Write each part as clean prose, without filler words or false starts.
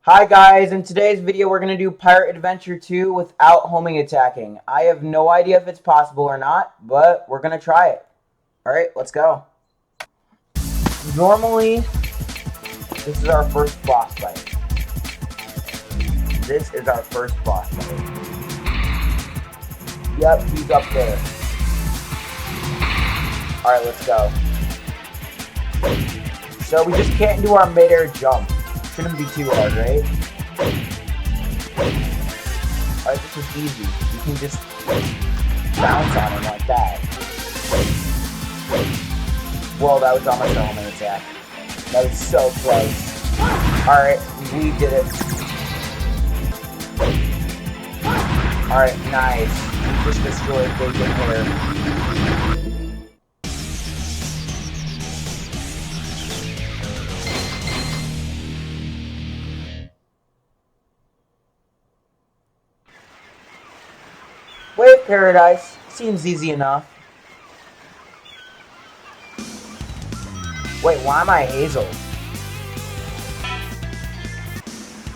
Hi guys, in today's video we're going to do Pirate Adventure 2 without homing attacking. I have no idea if it's possible or not, but we're going to try it. Alright, let's go. Normally, this is our first boss fight. This is our first boss fight. Yep, he's up there. Alright, let's go. So we just can't do our mid-air jump. Shouldn't be too hard, right? Alright, this is easy. You can just bounce on him like that. Whoa, that was almost a homing attack. That was so close. Alright, we did it. Alright, nice. We just destroyed Bacon here. Wave Paradise. Seems easy enough. Wait, why am I Hazel?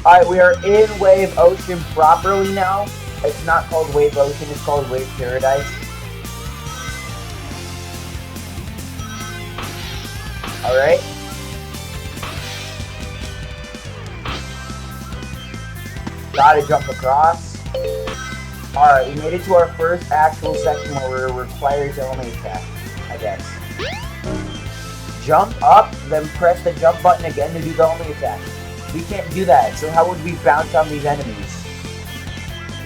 Alright, we are in Wave Ocean properly now. It's not called Wave Ocean, it's called Wave Paradise. Alright. Gotta jump across. Alright, we made it to our first actual section where we're required to only attack, I guess. Jump up, then press the jump button again to do the only attack. We can't do that, so how would we bounce on these enemies?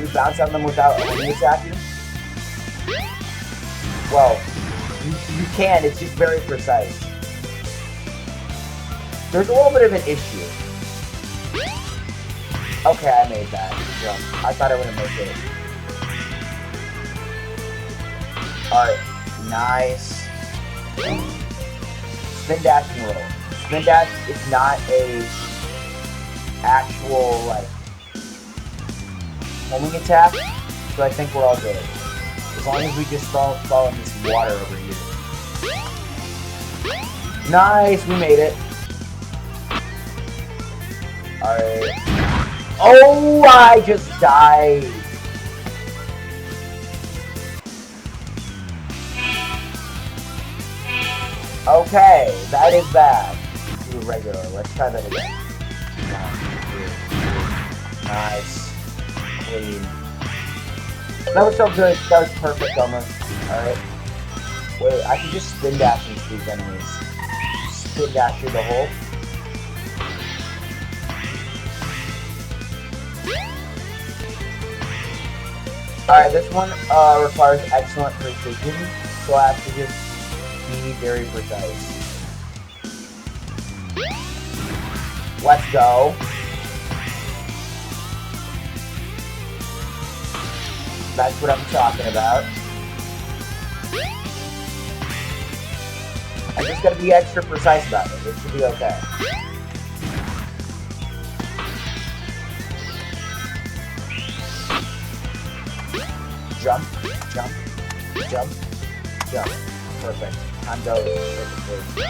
We bounce on them without only attacking? Well, you can, it's just very precise. There's a little bit of an issue. Okay, I made that jump. I thought I wouldn't make it. Alright, nice. Spin dash and roll. Spin dash is not a actual, like, homing attack, so I think we're all good. As long as we just fall in this water over here. Nice, we made it. Alright. Oh, I just died. Okay, that is bad. Let's do regular. Let's try that again. 1, 2, 3. Nice. Clean. That was so good. That was perfect almost. Alright. Wait, I can just spin dash into these enemies. Spin dash through the hole. Alright, this one requires excellent precision, so I have to just be very precise. Let's go. That's what I'm talking about. I just gotta be extra precise about it. It should be okay. Jump, jump, jump, jump. Perfect. I'm going perfectly.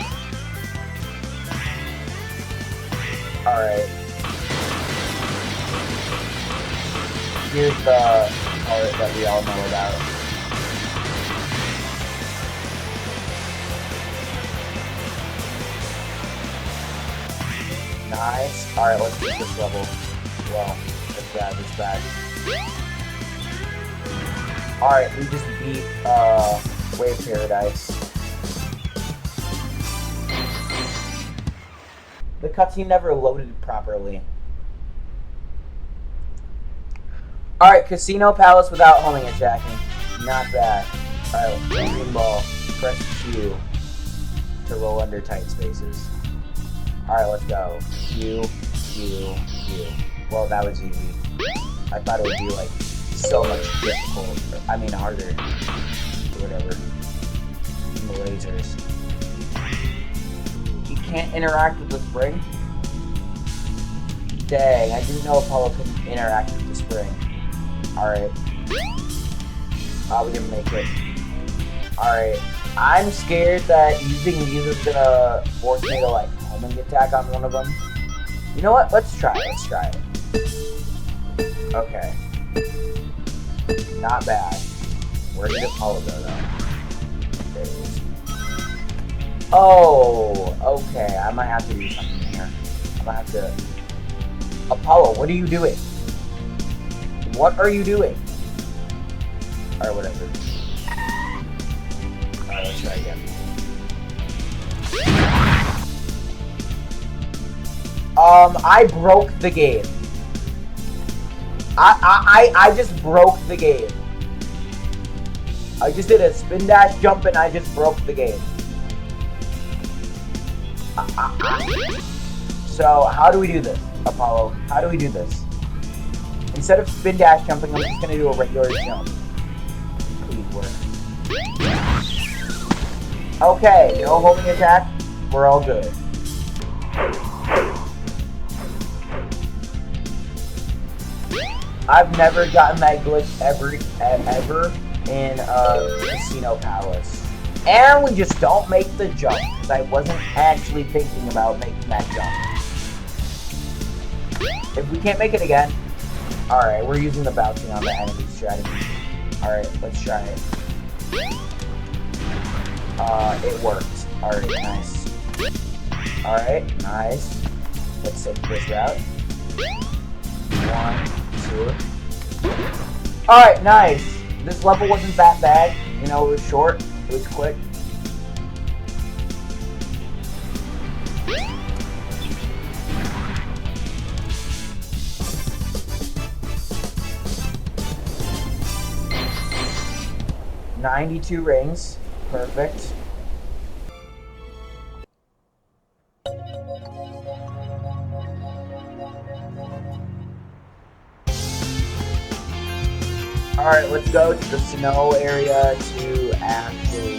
Alright. Here's the part that we all know about. Nice. Alright, let's beat this level. Well, it's bad, it's bad. Alright, we just beat Wave Paradise. The cutscene never loaded properly. Alright, Casino Palace without homing attacking. Not bad. Alright, green ball. Press Q to roll under tight spaces. Alright, let's go. Q, Q, Q. Well, that was easy. I thought it would be like so much difficult. I mean harder. Or whatever. The lasers. You can't interact with the spring? Dang, I didn't know Apollo couldn't interact with the spring. Alright. Oh, we didn't make it. Alright. I'm scared that using these is gonna force me to like homing attack on one of them. You know what? Let's try it. Let's try it. Okay. Not bad. Where did Apollo go, though? There it is. Oh, okay. I might have to do something here. I might have to... Apollo, what are you doing? What are you doing? Alright, whatever. Alright, let's try again. I broke the game. I just broke the game. I just did a spin dash jump and I just broke the game. So, how do we do this, Apollo? How do we do this? Instead of spin dash jumping, I'm just gonna do a regular jump. Please work. Okay, no homing attack. We're all good. I've never gotten that glitch ever in Casino Palace. And we just don't make the jump, because I wasn't actually thinking about making that jump. If we can't make it again, alright, we're using the bouncing on the enemy strategy. Alright, let's try it. It worked. Alright, nice. Alright, nice. Let's take this route. 1, 2. Alright, nice. This level wasn't that bad. You know, it was short. It was quick. $92 rings. Perfect. Alright, let's go to the snow area to actually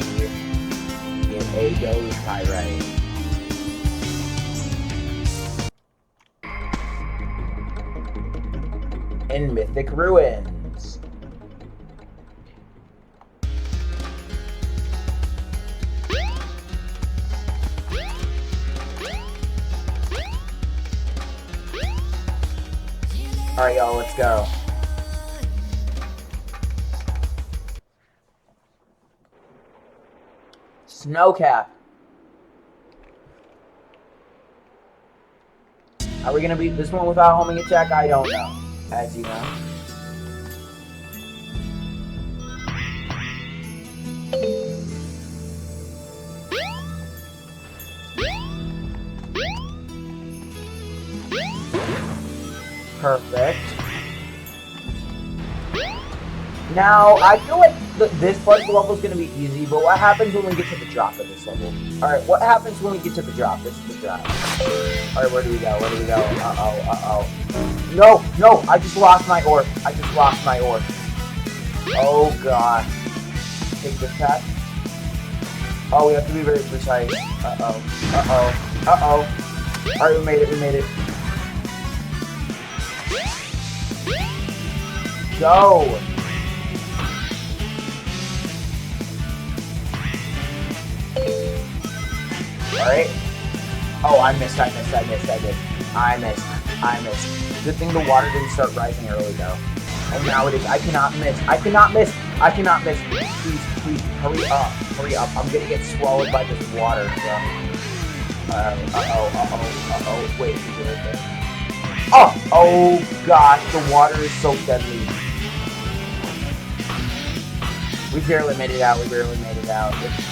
get a Doge Pyrite. In Mythic Ruins. Alright, y'all, let's go. Snowcap. Are we gonna beat this one without homing attack? I don't know. As you know. Perfect. Now, I feel like this part of the level is going to be easy, but what happens when we get to the drop of this level? Alright, what happens when we get to the drop? This is the drop. Alright, where do we go? Where do we go? Uh-oh, uh-oh. No, no, I just lost my orb. I just lost my orb. Oh, God. Take this path. Oh, we have to be very precise. Uh-oh, uh-oh, uh-oh. Alright, we made it, we made it. Go! Alright. Oh, I missed. Good thing the water didn't start rising early, though. Oh, now it is. I cannot miss. Please, hurry up. I'm gonna get swallowed by this water, bro. Uh-oh. Wait, is it right there? Oh, gosh, the water is so deadly. We barely made it out.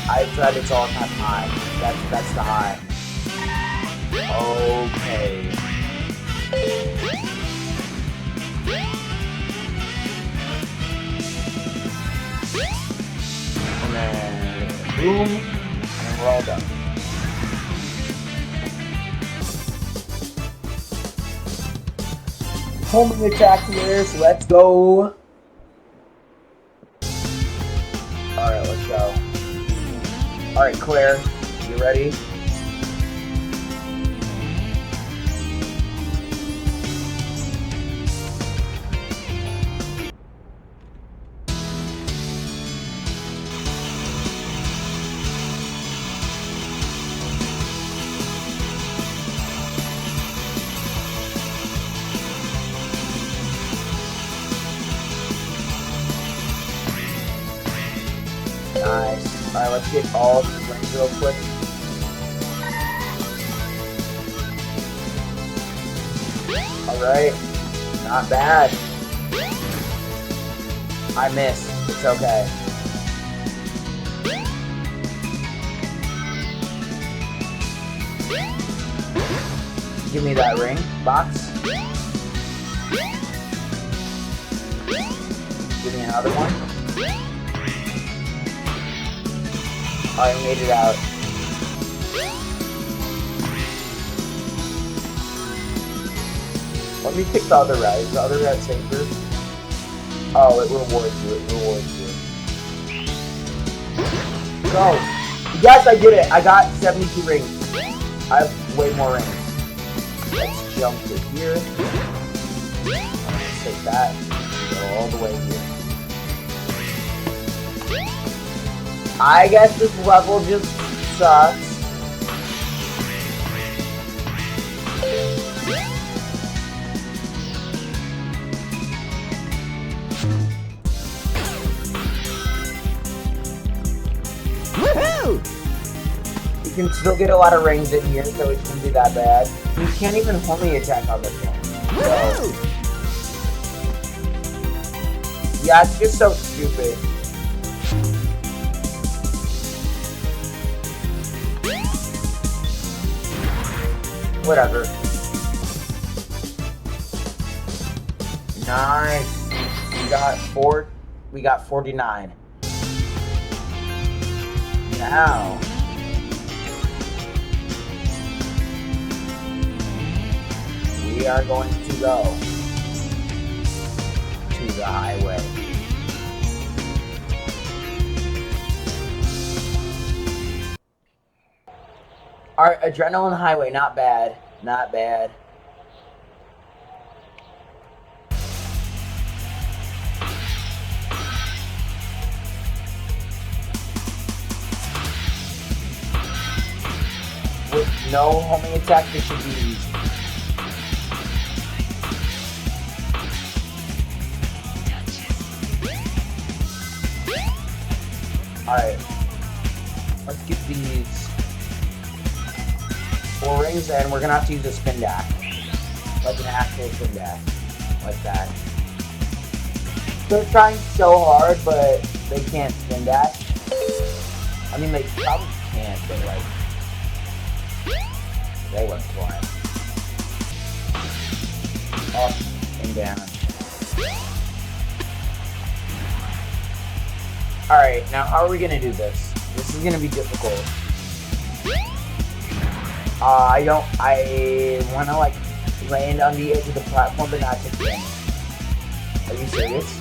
I said it's all time high. That's the high. Okay. And then boom, and we're all done. Homing attack here, so let's go. Alright, let's go. Alright, Claire, you ready? Nice. Alright, let's get all these rings real quick. Alright. Not bad. I missed. It's okay. Give me that ring box. Give me another one. Oh, I made it out. Let me pick the other rat. Is the other rat safer? Oh, it rewards you. It rewards you. Go! Yes, I did it! I got 72 rings. I have way more rings. Let's jump to here. Let's take that. Go all the way here. I guess this level just sucks. Woohoo! You can still get a lot of rings in here, so it shouldn't be that bad. You can't even homing attack on this one. So, yeah, it's just so stupid. Whatever. Nice. We got 49. Now we are going to go to the highway. Alright, Adrenaline Highway, not bad. Not bad. With no homing attack, this should be easy. Alright. Let's get these 4 rings, and we're gonna have to use a spin dash. Like an actual spin dash. Like that. They're trying so hard, but they can't spin dash. I mean, they probably can't, but like, they went flying. Up and down. Alright, now how are we gonna do this? This is gonna be difficult. I wanna like land on the edge of the platform but not take damage. Are you serious?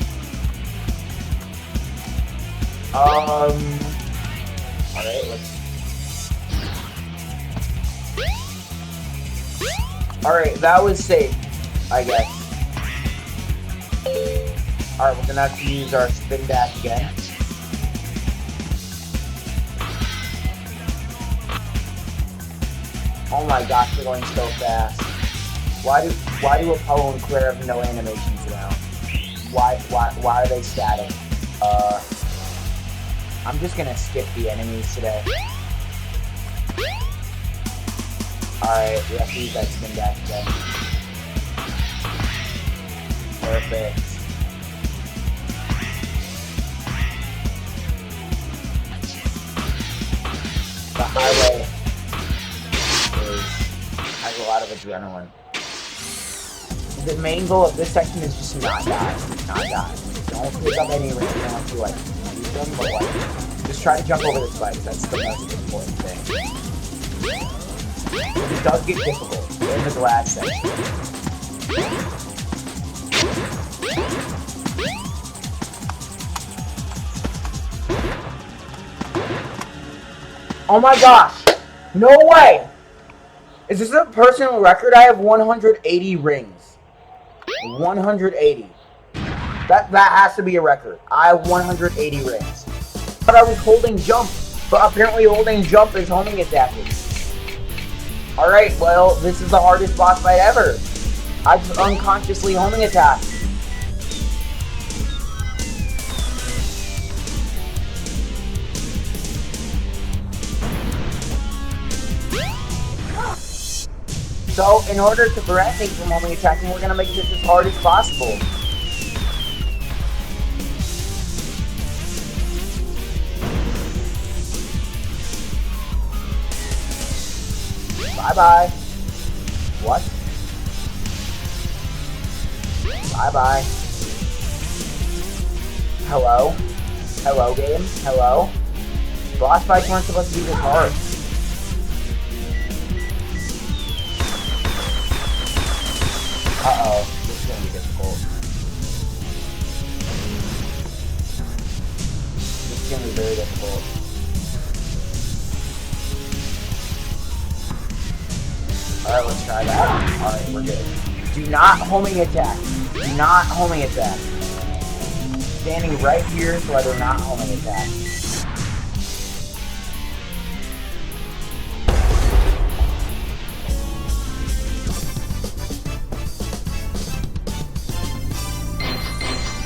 Alright, let's... Alright, that was safe, I guess. Alright, we're gonna have to use our spin dash again. Oh my gosh, we're going so fast. Why do Apollo and Claire have no animations now? Why are they static? I'm just gonna skip the enemies today. Alright, we have to use that spin dash again. Perfect. The highway has a lot of adrenaline. The main goal of this section is just not die. Not die. Don't pick up any rings unless you like use them, but like just try to jump over the spikes. That's the most important thing. It does get difficult in the glass section. Oh my gosh! No way! Is this a personal record? I have 180 rings. 180. That has to be a record. I have 180 rings. But I was holding jump. But apparently holding jump is homing attacking. Alright, well, this is the hardest boss fight ever. I just unconsciously homing attacked. So, in order to prevent me from homing attacking, we're gonna make this as hard as possible. Bye-bye. What? Bye-bye. Hello? Hello, game? Hello? Boss fights weren't supposed to be this hard. Uh-oh. This is gonna be difficult. This is gonna be very difficult. Alright, let's try that. Alright, we're good. Do not homing attack. Do not homing attack. Standing right here so I do not homing attack.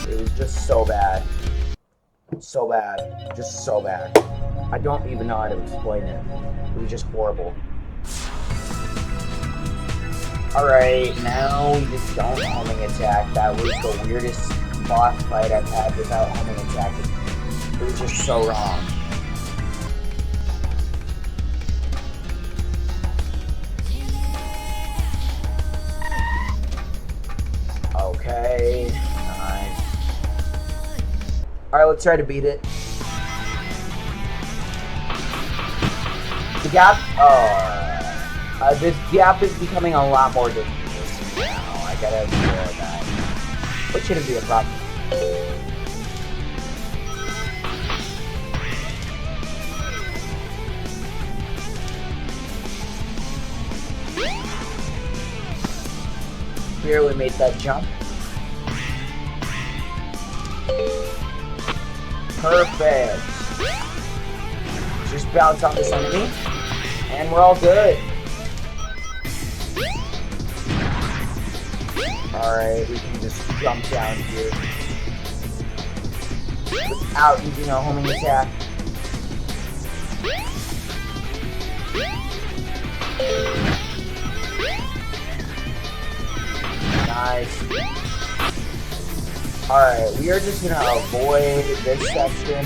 It was just so bad. So bad. Just so bad. I don't even know how to explain it. It was just horrible. Alright, now we just don't homing attack. That was the weirdest boss fight I've had without homing attacking. It was just so wrong. Okay, nice. Alright, let's try to beat it. The gap, this gap is becoming a lot more dangerous now. I gotta be aware of that. Which shouldn't be a problem. Barely made that jump. Perfect. Just bounce on this enemy, and we're all good. Alright, we can just jump down here without using a homing attack. Nice. Alright, we are just gonna avoid this section.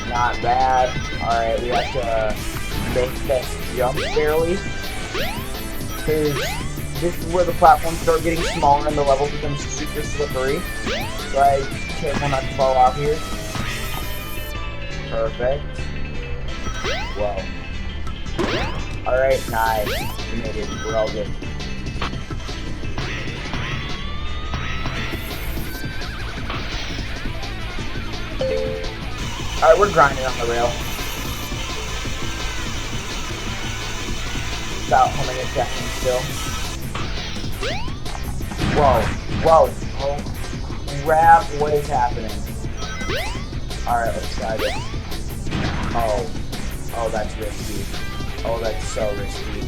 Not bad. Alright, we have to make this jump barely. Because this is where the platforms start getting smaller and the level becomes super slippery. So I careful not to fall off here. Perfect. Whoa. Alright, nice. We made it. We're all good. Alright, we're grinding on the rail. Without homing attacking still. Whoa. Whoa. Oh crap, what is happening? Alright, let's try this. Oh. Oh, that's risky. Oh, that's so risky.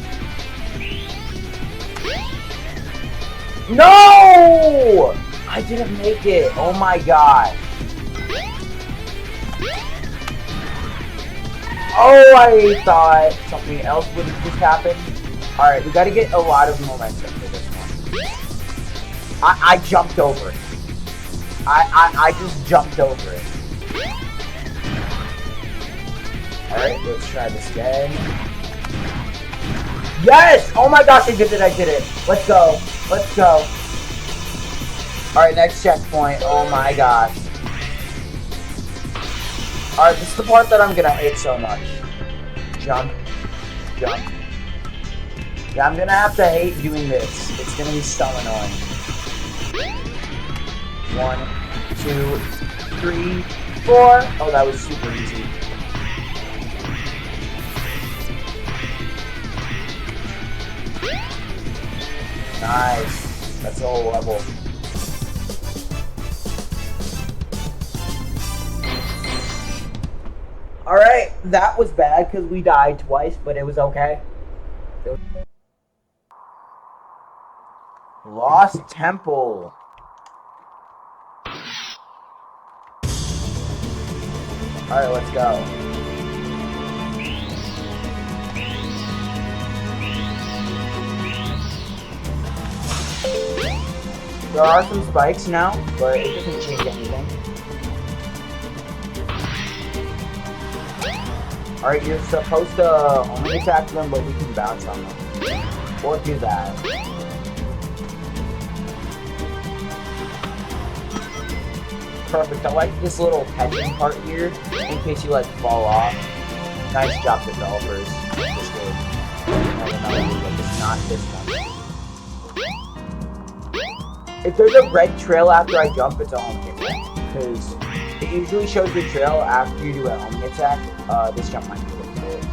No! I didn't make it. Oh my god. Oh, I thought something else would have just happened. Alright, we gotta get a lot of momentum for this one. I jumped over it. I just jumped over it. Alright, let's try this again. Yes! Oh my gosh, I did it, I did it. Let's go. Let's go. Alright, next checkpoint. Oh my gosh. Alright, this is the part that I'm gonna hate so much. Jump. Jump. Yeah, I'm gonna have to hate doing this. It's gonna be so annoying. 1, 2, 3, 4. Oh, that was super easy. Nice. That's the whole level. Alright, that was bad because we died twice, but it was okay. Lost Temple. Alright, let's go. There are some spikes now, but it doesn't change anything. Alright, you're supposed to only attack them, but we can bounce on them. Or do that. Perfect. I like this little catching part here, in case you like fall off. Nice job, developers. This game. It's not this one. If there's a red trail after I jump, it's a homing attack. Because it usually shows the trail after you do a homing attack. This jump might be good for it.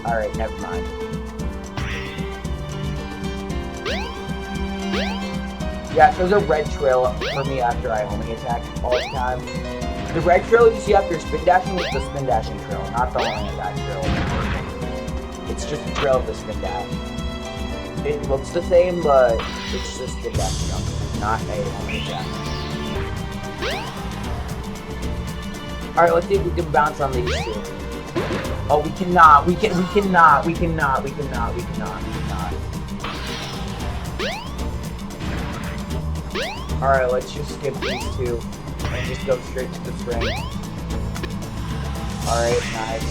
Alright, never mind. Yeah, there's a red trail for me after I homing attack all the time. The red trail you see after spin dashing is the spin dashing trail, not the homing attack trail. It's just the trail of the spin dash. It looks the same, but it's just the dash jump, not a homing attack. Alright, let's see if we can bounce on these two. Oh, we cannot. We cannot. Alright, let's just skip these two and just go straight to the spring. Alright, nice.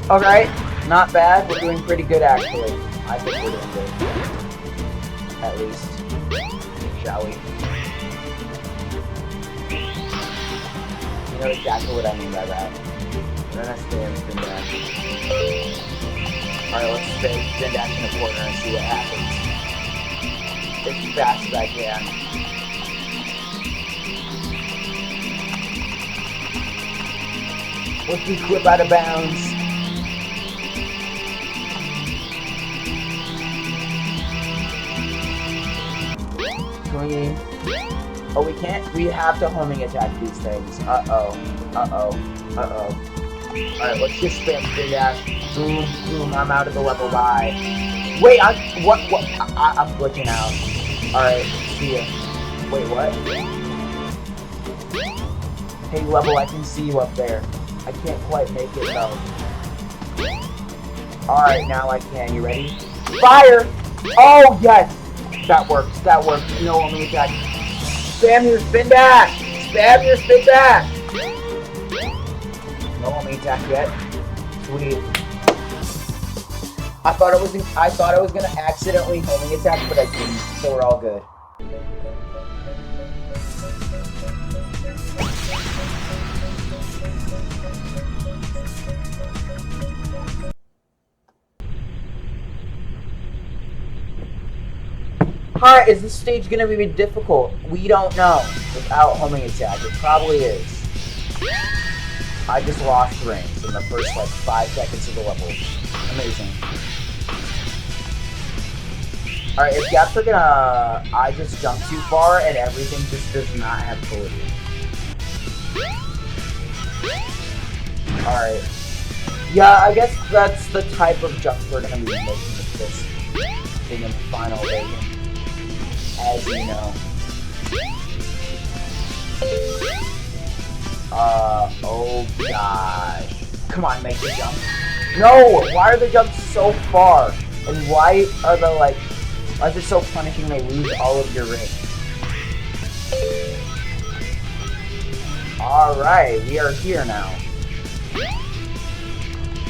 Alright, not bad. We're doing pretty good, actually. I think we're doing good. At least. Shall we? You know exactly what I mean by that. We're gonna stay in spin dash. Alright, let's stay spin dash in the corner and see what happens. As fast as I can. Let's be clip out of bounds. Swinging. Oh, we can't. We have to homing attack these things. Uh-oh. Alright, let's just spam spin dash. Boom, boom, I'm out of the level. Bye. Wait, I'm glitching out. Alright, see ya. Wait, what? Hey, level, I can see you up there. I can't quite make it, though. Alright, now I can. You ready? Fire! Oh, yes! That works. No homing attack. Spam your spin dash! Spam your spin dash! No homing attack yet. Sweet. I thought I was gonna accidentally homing attack, but I didn't, so we're all good. Alright, is this stage gonna be difficult? We don't know. Without homing attack, it probably is. I just lost rings in the first like 5 seconds of the level. Amazing. Alright, if gaps are gonna... I just jumped too far and everything just does not have validity. Alright. Yeah, I guess that's the type of jumps we're gonna be making with this thing in the final version. As you know. Oh gosh. Come on, make the jump. No! Why are the jumps so far? And why are the like... Why is it so punishing they lose all of your rings? Alright, we are here now.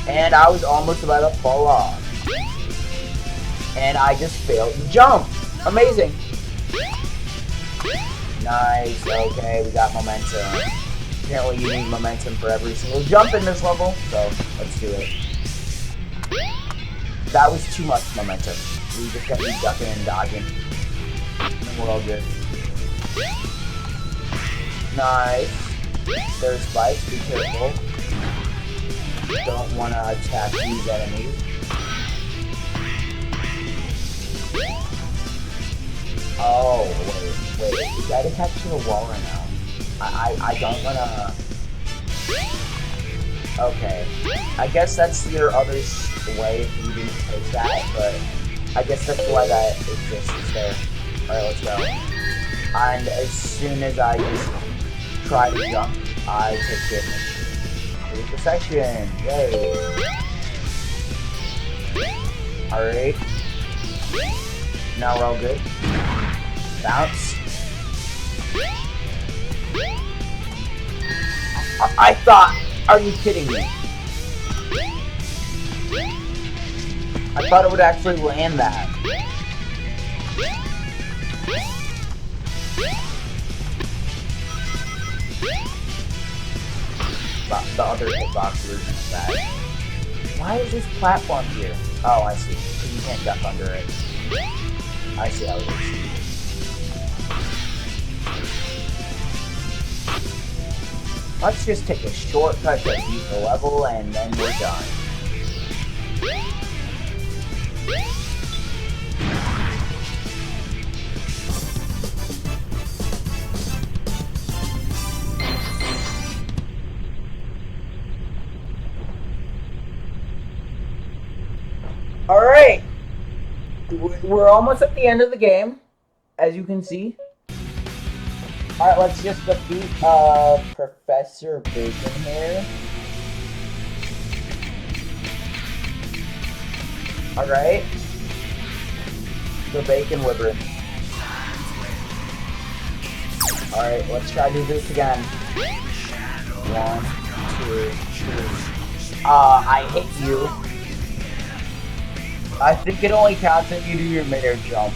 And I was almost about to fall off. And I just failed to jump! Amazing! Nice, okay, we got momentum. Apparently you need momentum for every single jump in this level, so let's do it. That was too much momentum. We just got to be ducking and dodging. And we're all good. Nice. There's spikes, be careful. Don't want to attack these enemies. Oh, wait. Is that attached to the wall right now? I don't want to... Okay. I guess that's your other way if you didn't take that, but I guess that's why that exists there. Alright, let's go. And as soon as I just try to jump, I take damage. Here's the section. Yay. Alright. Now we're all good. Bounce. I thought, are you kidding me? I thought it would actually land that. The other hitbox version of that. Why is this platform here? Oh, I see. Because you can't jump under it. I see how it is. Let's just take a shortcut to beat the level and then we're done. Alright! We're almost at the end of the game, as you can see. Alright, let's just defeat Professor Bacon here. Alright. The Bacon Wyvern. Alright, let's try to do this again. 1, 2, 3. I hit you. I think it only counts if you do your midair jump.